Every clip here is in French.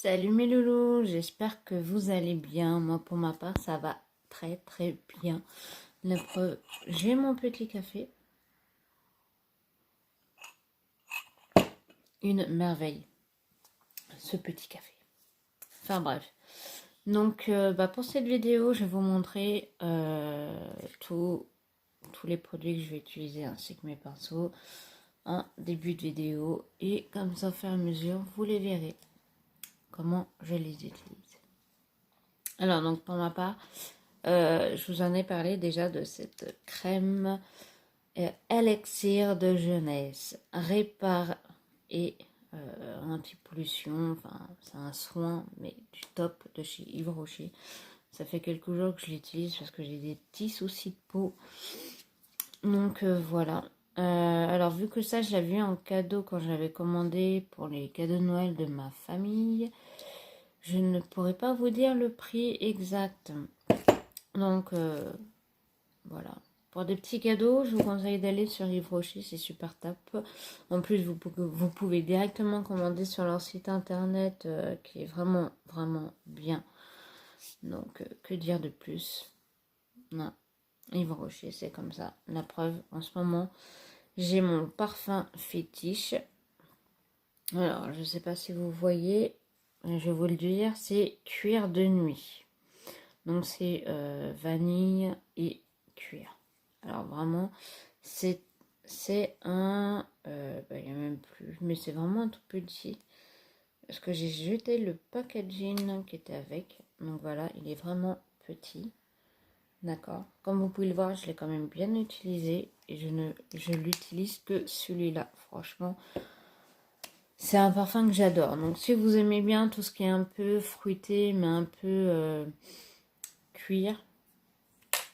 Salut mes loulous, j'espère que vous allez bien. Moi pour ma part ça va très très bien. La preuve, j'ai mon petit café. Une merveille, ce petit café. Enfin bref. Donc pour cette vidéo je vais vous montrer tous les produits que je vais utiliser ainsi que mes pinceaux en début de vidéo. Et comme ça au fur et à mesure vous les verrez comment je les utilise. Alors donc pour ma part, je vous en ai parlé déjà de cette crème élixir de jeunesse, répare et anti-pollution. Enfin, c'est un soin mais du top de chez Yves Rocher. Ça fait quelques jours que je l'utilise parce que j'ai des petits soucis de peau. Donc voilà. Alors vu que ça je l'avais eu en cadeau quand j'avais commandé pour les cadeaux de Noël de ma famille, je ne pourrais pas vous dire le prix exact. Donc voilà. Pour des petits cadeaux, je vous conseille d'aller sur Yves Rocher, c'est super top. En plus, vous pouvez directement commander sur leur site internet qui est vraiment, vraiment bien. Donc, que dire de plus? Non, Yves Rocher, c'est comme ça. La preuve, en ce moment, j'ai mon parfum fétiche. Alors, je ne sais pas si vous voyez, je vais vous le dire, c'est cuir de nuit. Donc, c'est vanille et cuir. Alors vraiment, c'est un... il n'y a même plus, mais c'est vraiment un tout petit. Parce que j'ai jeté le packaging qui était avec. Donc voilà, il est vraiment petit. D'accord. Comme vous pouvez le voir, je l'ai quand même bien utilisé. Et je l'utilise que celui-là. Franchement, c'est un parfum que j'adore. Donc si vous aimez bien tout ce qui est un peu fruité, mais un peu cuir,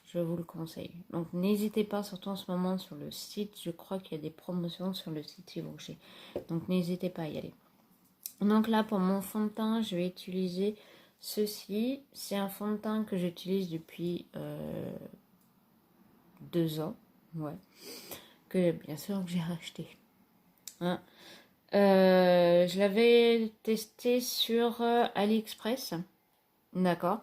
je vous le conseille. Donc n'hésitez pas, surtout en ce moment sur le site, je crois qu'il y a des promotions sur le site Yves Rocher. Donc n'hésitez pas à y aller. Donc là pour mon fond de teint, je vais utiliser ceci. C'est un fond de teint que j'utilise depuis 2 ans. Ouais. Que bien sûr que j'ai racheté. Hein. Je l'avais testé sur AliExpress. D'accord.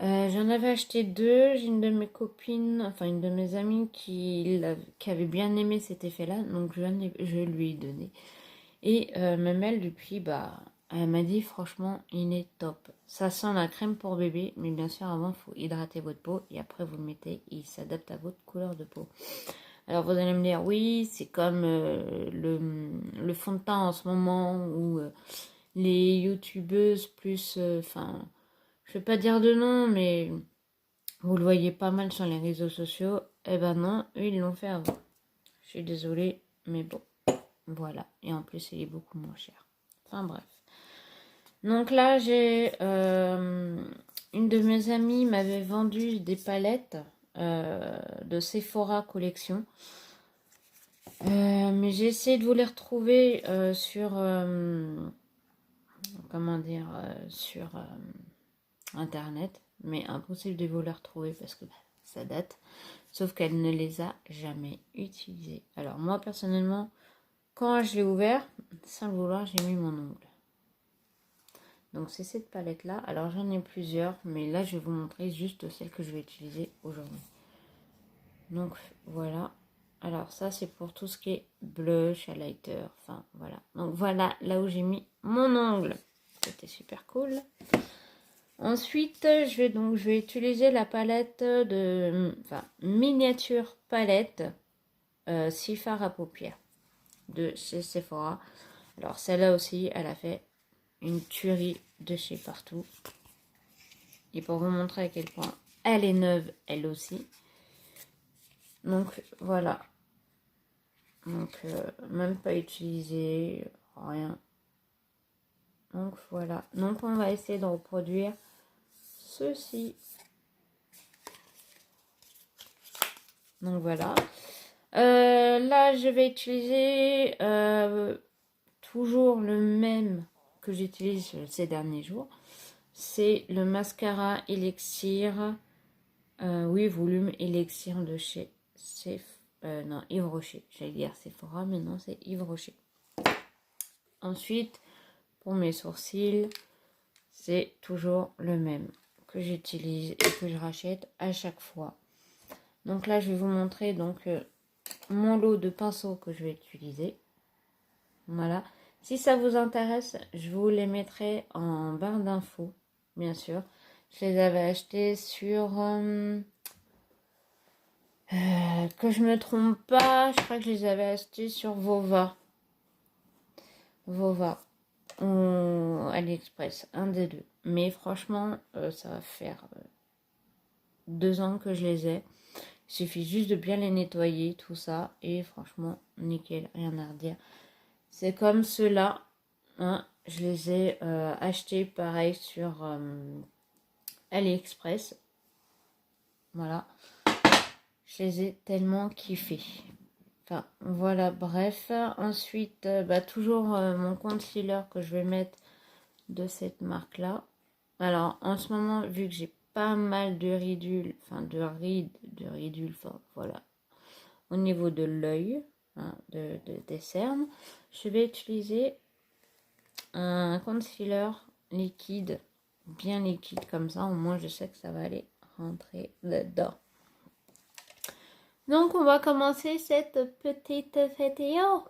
J'en avais acheté 2. J'ai une de mes copines, enfin une de mes amies qui avait bien aimé cet effet-là, donc je lui ai donné. Et même elle, depuis, elle m'a dit franchement, il est top. Ça sent la crème pour bébé, mais bien sûr, avant, il faut hydrater votre peau et après, vous le mettez et il s'adapte à votre couleur de peau. Alors, vous allez me dire, oui, c'est comme le fond de teint en ce moment où les youtubeuses plus, enfin, je vais pas dire de nom, mais vous le voyez pas mal sur les réseaux sociaux. Eh ben non, eux, ils l'ont fait avant. Je suis désolée, mais bon, voilà. Et en plus, il est beaucoup moins cher. Enfin bref. Donc là, j'ai une de mes amies m'avait vendu des palettes de Sephora collection. Mais j'ai essayé de vous les retrouver sur comment dire sur internet, mais impossible de vous les retrouver parce que ça date. Sauf qu'elle ne les a jamais utilisées. Alors moi personnellement, quand je l'ai ouvert, sans le vouloir, j'ai mis mon ongle. Donc c'est cette palette là. Alors j'en ai plusieurs, mais là je vais vous montrer juste celle que je vais utiliser aujourd'hui. Donc voilà. Alors ça c'est pour tout ce qui est blush, highlighter, enfin voilà. Donc voilà là où j'ai mis mon ongle. C'était super cool. Ensuite je vais utiliser la palette de, enfin miniature palette si fard à paupières de chez Sephora. Alors celle-là aussi elle a fait une tuerie de chez partout. Et pour vous montrer à quel point elle est neuve, elle aussi. Donc voilà. Donc même pas utilisé, rien. Donc voilà. Donc on va essayer de reproduire ceci. Donc voilà. Là je vais utiliser toujours le même que j'utilise ces derniers jours. C'est le mascara Elixir. Oui, volume Elixir de chez non, Yves Rocher. J'allais dire Sephora, mais non, c'est Yves Rocher. Ensuite, pour mes sourcils, c'est toujours le même que j'utilise et que je rachète à chaque fois. Donc là, je vais vous montrer donc mon lot de pinceaux que je vais utiliser. Voilà. Si ça vous intéresse, je vous les mettrai en barre d'infos, bien sûr. Je les avais achetés sur... que je me trompe pas, je crois que je les avais achetés sur Vova. Vova. Ou AliExpress, un des deux. Mais franchement, ça va faire 2 ans que je les ai. Il suffit juste de bien les nettoyer, tout ça. Et franchement, nickel, rien à redire. C'est comme ceux-là. Hein, je les ai achetés pareil sur AliExpress. Voilà. Je les ai tellement kiffés. Enfin, voilà, bref. Ensuite, toujours mon concealer que je vais mettre de cette marque-là. Alors, en ce moment, vu que j'ai pas mal de ridules, enfin de ridules, enfin voilà, au niveau de l'œil, hein, des cernes, je vais utiliser un concealer liquide, bien liquide comme ça, au moins je sais que ça va aller rentrer dedans. Donc on va commencer cette petite vidéo.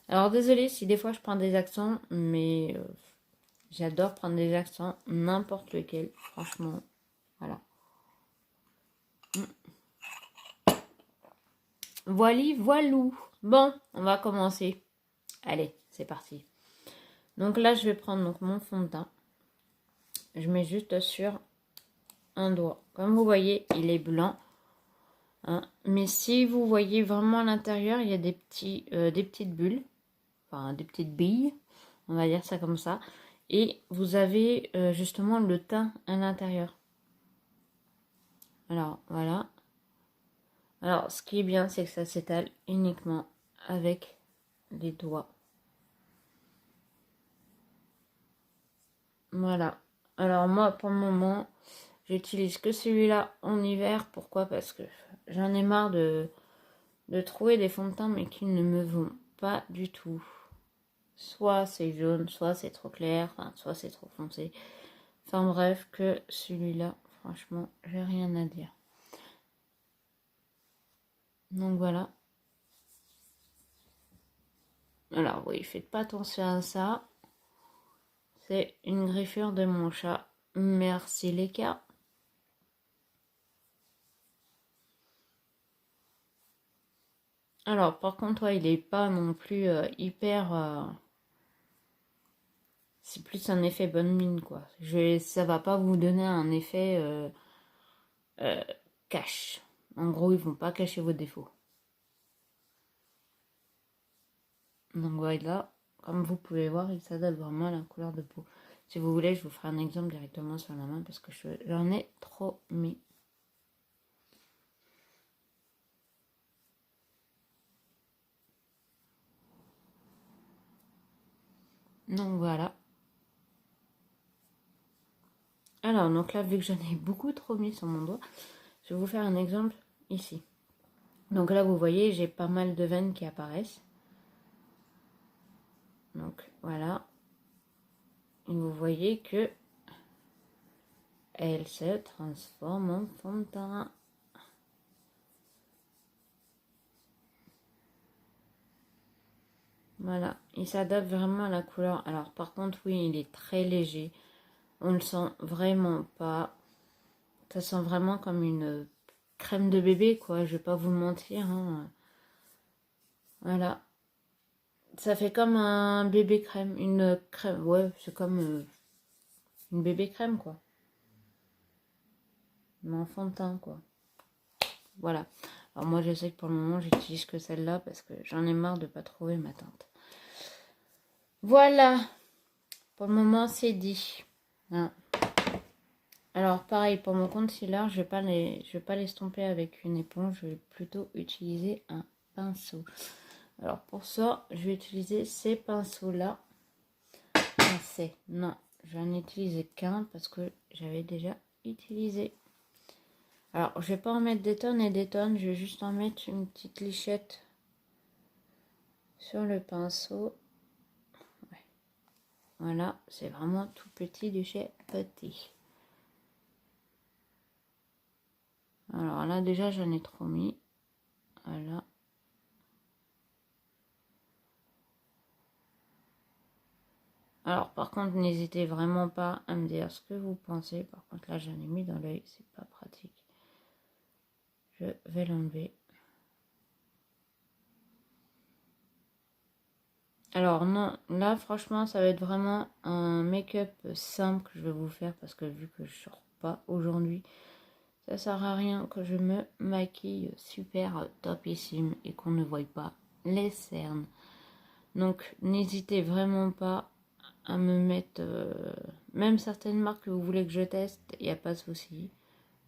Alors désolé si des fois je prends des accents, mais j'adore prendre des accents, n'importe lequel, franchement, voilà. Voilou. Bon, on va commencer. Allez, c'est parti. Donc là, je vais prendre donc mon fond de teint. Je mets juste sur un doigt. Comme vous voyez, il est blanc. Hein. Mais si vous voyez vraiment à l'intérieur, il y a des petites bulles. Enfin, des petites billes. On va dire ça comme ça. Et vous avez justement le teint à l'intérieur. Alors, voilà. Alors, ce qui est bien, c'est que ça s'étale uniquement avec les doigts. Voilà. Alors, moi, pour le moment, j'utilise que celui-là en hiver. Pourquoi? Parce que j'en ai marre de trouver des fonds de teint, mais qui ne me vont pas du tout. Soit c'est jaune, soit c'est trop clair, enfin, soit c'est trop foncé. Enfin bref, que celui-là, franchement, j'ai rien à dire. Donc voilà. Alors oui, faites pas attention à ça. C'est une griffure de mon chat. Merci les gars. Alors par contre, ouais, il est pas non plus hyper... c'est plus un effet bonne mine, quoi. Ça va pas vous donner un effet cache. En gros, ils vont pas cacher vos défauts. Donc voilà, comme vous pouvez voir, il s'adapte vraiment à la couleur de peau. Si vous voulez, je vous ferai un exemple directement sur la main parce que j'en ai trop mis. Donc voilà. Alors, donc là, vu que j'en ai beaucoup trop mis sur mon doigt, je vais vous faire un exemple ici. Donc là, vous voyez, j'ai pas mal de veines qui apparaissent. Donc voilà. Et vous voyez que elle se transforme en fond de teint. Voilà, il s'adapte vraiment à la couleur. Alors par contre, oui, il est très léger. On le sent vraiment pas. Ça sent vraiment comme une crème de bébé, quoi. Je vais pas vous mentir. Hein. Voilà. Ça fait comme un bébé crème. Une crème. Ouais, c'est comme une bébé crème, quoi. Mais en fond de teint, quoi. Voilà. Alors moi, je sais que pour le moment, j'utilise que celle-là parce que j'en ai marre de pas trouver ma teinte. Voilà. Pour le moment, c'est dit. Hein. Alors pareil pour mon concealer, je vais pas l'estomper avec une éponge, je vais plutôt utiliser un pinceau. Alors pour ça, je vais utiliser ces pinceaux là. Non, je vais en utiliser qu'un parce que j'avais déjà utilisé. Alors je vais pas en mettre des tonnes et des tonnes, je vais juste en mettre une petite lichette sur le pinceau. Ouais. Voilà, c'est vraiment tout petit du chez Petit. Alors là, déjà, j'en ai trop mis. Voilà. Alors, par contre, n'hésitez vraiment pas à me dire ce que vous pensez. Par contre, là, j'en ai mis dans l'œil, c'est pas pratique. Je vais l'enlever. Alors non, là franchement ça va être vraiment un make-up simple que je vais vous faire parce que vu que je sors pas aujourd'hui, ça sert à rien que je me maquille super topissime et qu'on ne voie pas les cernes. Donc n'hésitez vraiment pas à me mettre même certaines marques que vous voulez que je teste, il n'y a pas de souci,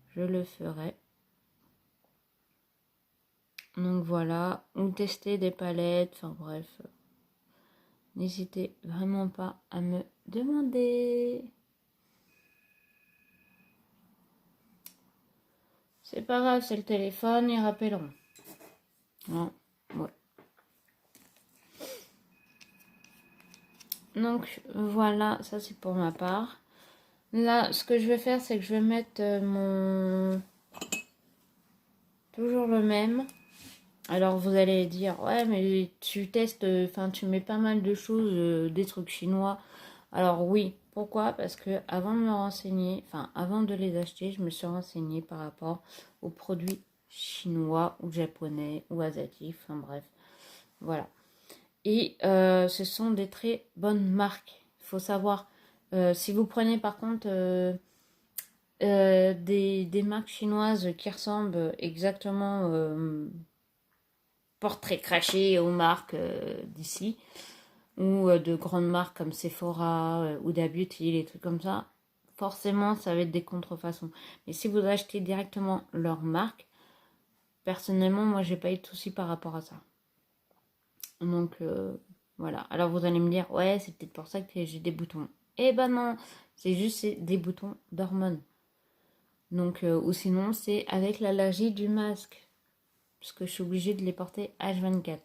je le ferai. Donc voilà, ou tester des palettes, enfin bref. N'hésitez vraiment pas à me demander. C'est pas grave, c'est le téléphone, ils rappelleront. Non, ouais. Donc voilà, ça c'est pour ma part. Là, ce que je vais faire, c'est que je vais mettre mon... Toujours le même. Alors vous allez dire, ouais, mais tu testes, enfin tu mets pas mal de choses, des trucs chinois. Alors oui, pourquoi? Parce que avant de me renseigner, enfin avant de les acheter, je me suis renseignée par rapport aux produits chinois ou japonais ou asiatiques, enfin bref, voilà. Et ce sont des très bonnes marques. Il faut savoir, si vous prenez par contre des marques chinoises qui ressemblent exactement portrait craché aux marques d'ici, ou de grandes marques comme Sephora ou Da Beauty, les trucs comme ça, forcément ça va être des contrefaçons. Mais si vous achetez directement leur marque, personnellement moi j'ai pas eu de soucis par rapport à ça. Donc voilà. Alors vous allez me dire, ouais c'est peut-être pour ça que j'ai des boutons. Eh ben non, c'est juste des boutons d'hormones. Donc ou sinon c'est avec l'allergie du masque, puisque je suis obligée de les porter H24.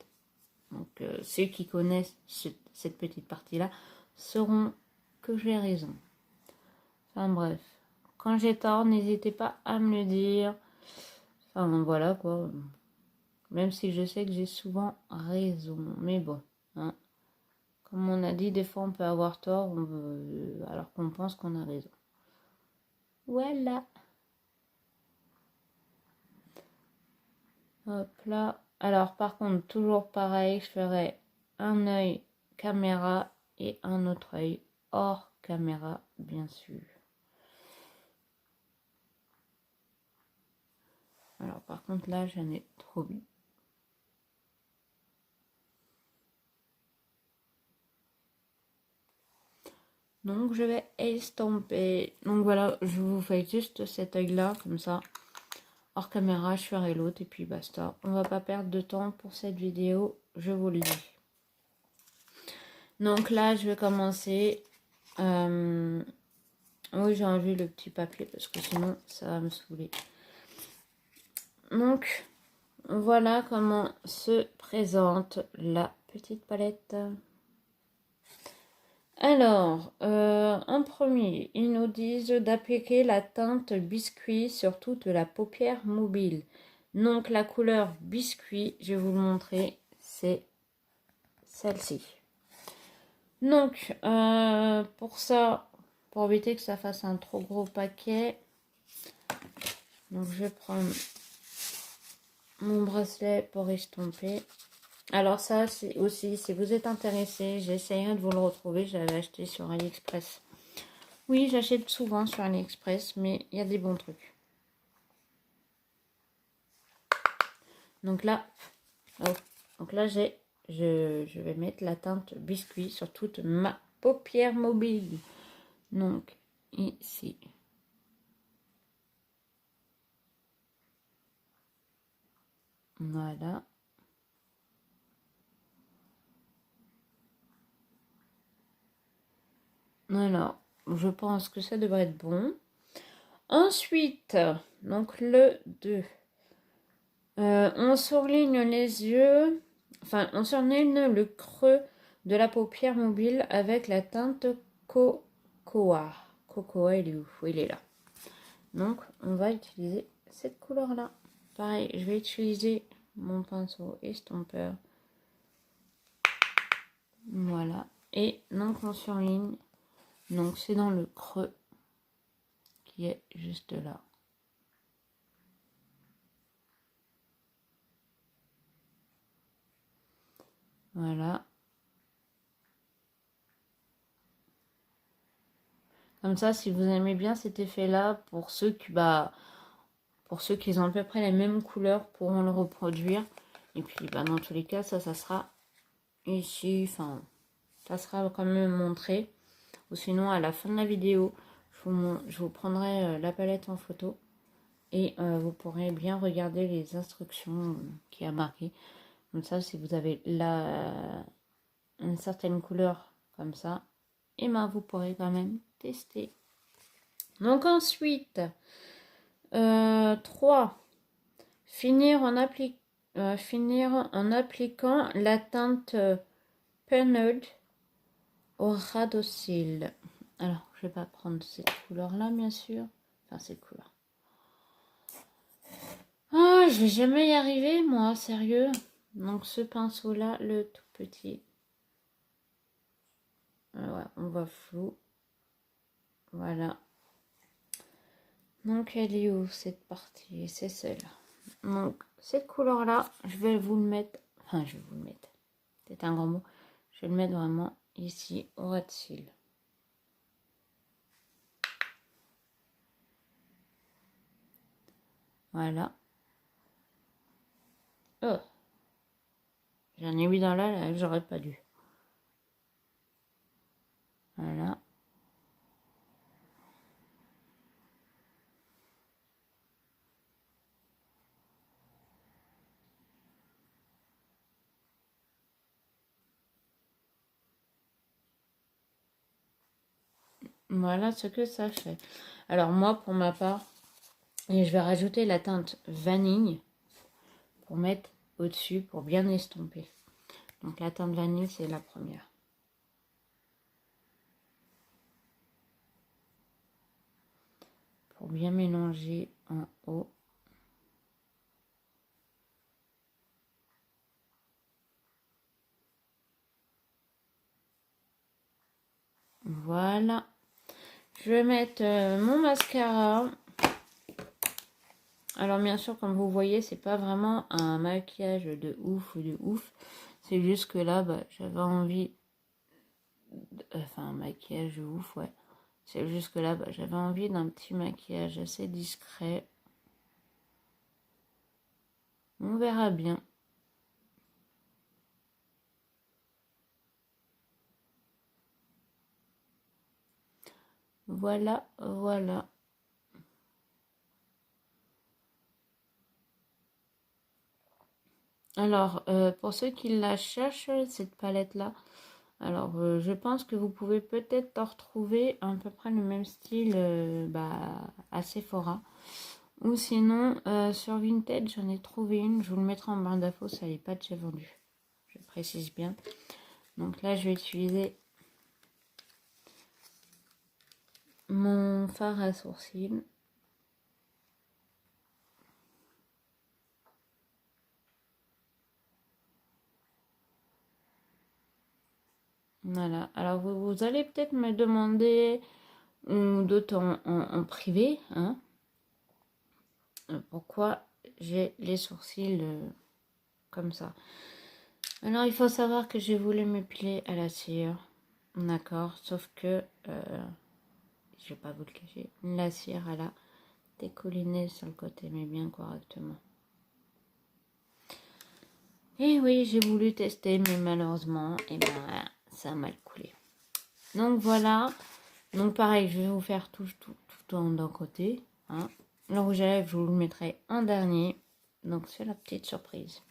Donc ceux qui connaissent cette petite partie-là sauront que j'ai raison. Enfin bref. Quand j'ai tort, n'hésitez pas à me le dire. Enfin voilà quoi. Même si je sais que j'ai souvent raison. Mais bon. Hein. Comme on a dit, des fois on peut avoir tort alors qu'on pense qu'on a raison. Voilà. Hop là. Alors par contre, toujours pareil, je ferai un œil caméra et un autre œil hors caméra, bien sûr. Alors par contre là, j'en ai trop mis. Donc je vais estomper. Donc voilà, je vous fais juste cet œil là, comme ça. Hors caméra, je ferai l'autre et puis basta. On va pas perdre de temps pour cette vidéo, je vous le dis. Donc là, je vais commencer. Oui, j'ai enlevé le petit papier parce que sinon ça va me saouler. Donc voilà comment se présente la petite palette. Alors, en premier, ils nous disent d'appliquer la teinte biscuit sur toute la paupière mobile. Donc, la couleur biscuit, je vais vous le montrer, c'est celle-ci. Donc, pour ça, pour éviter que ça fasse un trop gros paquet, donc je vais prendre mon bracelet pour estomper. Alors ça, c'est aussi, si vous êtes intéressé, j'essaierai de vous le retrouver. Je l'avais acheté sur AliExpress. Oui, j'achète souvent sur AliExpress, mais il y a des bons trucs. Donc là, je vais mettre la teinte biscuit sur toute ma paupière mobile. Donc ici. Voilà. Alors, je pense que ça devrait être bon. Ensuite, donc le 2. On surligne les yeux, enfin on surligne le creux de la paupière mobile avec la teinte Cocoa. Cocoa, il est où? Oui, il est là. Donc, on va utiliser cette couleur-là. Pareil, je vais utiliser mon pinceau estompeur. Voilà. Et donc, on surligne. Donc, c'est dans le creux qui est juste là. Voilà. Comme ça, si vous aimez bien cet effet-là, pour ceux qui ont à peu près les mêmes couleurs, pourront le reproduire. Et puis, dans tous les cas, ça sera ici. Enfin, ça sera quand même montré. Ou sinon, à la fin de la vidéo, je vous prendrai la palette en photo. Et vous pourrez bien regarder les instructions qui a marqué. Comme ça, si vous avez une certaine couleur comme ça, et vous pourrez quand même tester. Donc ensuite, 3. Finir en appliquant la teinte Penard au ras de cils. Alors, je vais pas prendre cette couleur-là, bien sûr. Enfin, cette couleur. Ah, je vais jamais y arriver, moi, sérieux. Donc, ce pinceau-là, le tout petit. Ouais, on voit flou. Voilà. Donc, elle est où, cette partie? C'est celle-là. Donc, cette couleur-là, je vais vous le mettre. Enfin, je vais vous le mettre. C'est un grand mot. Je vais le mettre vraiment ici, au ras de cils. Voilà. Oh. J'en ai mis dans là, j'aurais pas dû. Voilà. Voilà ce que ça fait. Alors moi, pour ma part, et je vais rajouter la teinte vanille pour mettre au-dessus, pour bien estomper. Donc la teinte vanille, c'est la première. Pour bien mélanger en haut. Voilà. Je vais mettre mon mascara. Alors bien sûr, comme vous voyez, c'est pas vraiment un maquillage de ouf ou de ouf. C'est juste que là, j'avais envie... Enfin, un maquillage de ouf, ouais. C'est juste que là, j'avais envie d'un petit maquillage assez discret. On verra bien. Voilà, voilà. Alors, pour ceux qui la cherchent, cette palette-là, alors je pense que vous pouvez peut-être retrouver à peu près le même style à Sephora. Ou sinon, sur Vinted, j'en ai trouvé une. Je vous le mettrai en barre d'infos, ça n'est pas déjà vendu. Je précise bien. Donc là, je vais utiliser mon fard à sourcils. Voilà. Alors, vous allez peut-être me demander, ou d'autres en privé, hein, pourquoi j'ai les sourcils comme ça. Alors, il faut savoir que j'ai voulu m'épiler à la cire. D'accord. Sauf que, je vais pas vous le cacher, la cire, elle a découliné sur le côté, mais bien correctement. Et oui, j'ai voulu tester, mais malheureusement, ça a mal coulé. Donc voilà. Donc pareil, je vais vous faire tout d'un côté. Hein. Le rouge à lèvres, je vous le mettrai en dernier. Donc c'est la petite surprise.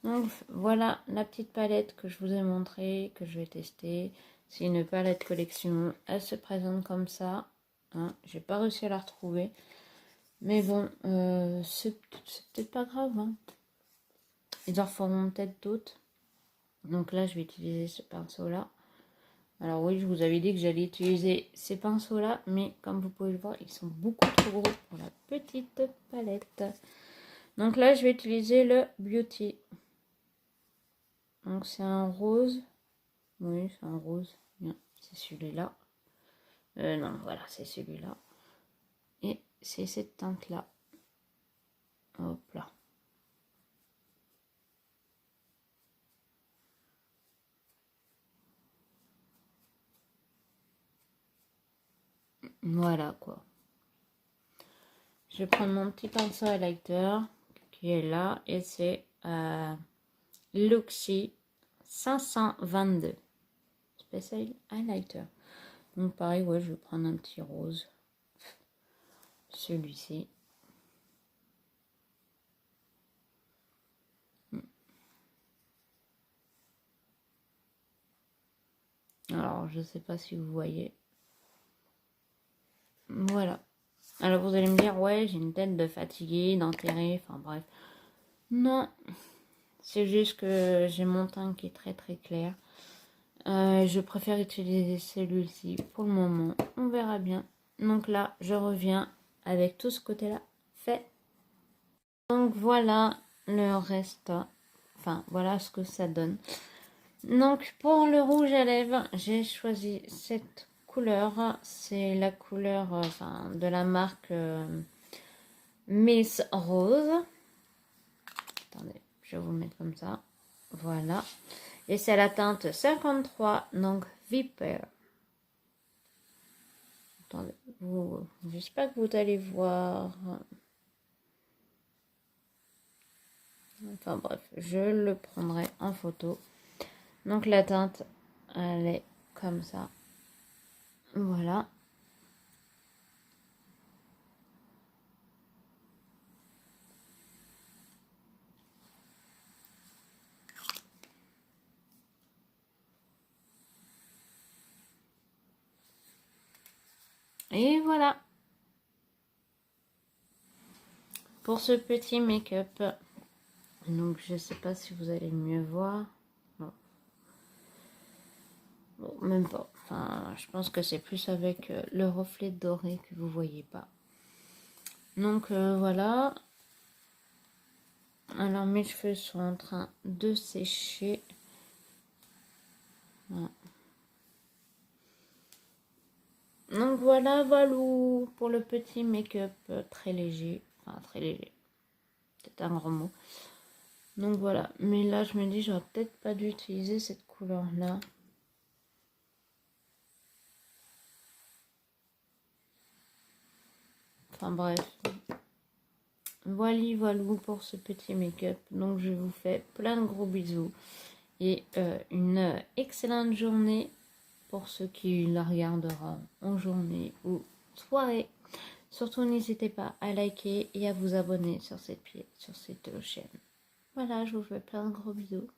Donc voilà la petite palette que je vous ai montrée, que je vais tester. C'est une palette collection. Elle se présente comme ça. Hein. J'ai pas réussi à la retrouver. Mais bon, c'est peut-être pas grave. Hein. Ils en feront peut-être d'autres. Donc là, je vais utiliser ce pinceau-là. Alors oui, je vous avais dit que j'allais utiliser ces pinceaux-là, mais comme vous pouvez le voir, ils sont beaucoup trop gros pour la petite palette. Donc là, je vais utiliser le Beauty. Donc c'est un rose. Oui, c'est un rose. Bien, c'est celui-là. Non, voilà, c'est celui-là. Et c'est cette teinte-là. Hop là. Voilà quoi. Je vais prendre mon petit pinceau highlighter qui est là et c'est Luxie 522 Special Highlighter. Donc pareil, ouais, je vais prendre un petit rose. Celui-ci. Alors, je sais pas si vous voyez. Voilà. Alors, vous allez me dire, ouais, j'ai une tête de fatiguée, d'enterré, enfin bref. Non, c'est juste que j'ai mon teint qui est très très clair. Je préfère utiliser celui-ci pour le moment. On verra bien. Donc là, je reviens avec tout ce côté-là fait. Donc voilà le reste. Enfin, voilà ce que ça donne. Donc pour le rouge à lèvres, j'ai choisi cette couleur. C'est la couleur enfin, de la marque Miss Rose. Attendez, je vais vous le mettre comme ça. Voilà. Et c'est la teinte 53, donc Viper. Attendez, j'espère que vous allez voir. Enfin bref, je le prendrai en photo. Donc la teinte, elle est comme ça. Voilà. Et voilà. Pour ce petit make-up. Donc je sais pas si vous allez mieux voir. Bon. Bon, même pas. Enfin, je pense que c'est plus avec le reflet doré que vous voyez pas. Donc voilà. Alors mes cheveux sont en train de sécher. Voilà. Donc voilà, Valou, pour le petit make-up très léger. Enfin, très léger. C'est un grand mot. Donc voilà. Mais là, je me dis, j'aurais peut-être pas dû utiliser cette couleur-là. Enfin bref. Voilà, voilou pour ce petit make-up. Donc je vous fais plein de gros bisous. Et une excellente journée pour ceux qui la regarderont en journée ou soirée. Surtout n'hésitez pas à liker et à vous abonner sur cette chaîne. Voilà, je vous fais plein de gros bisous.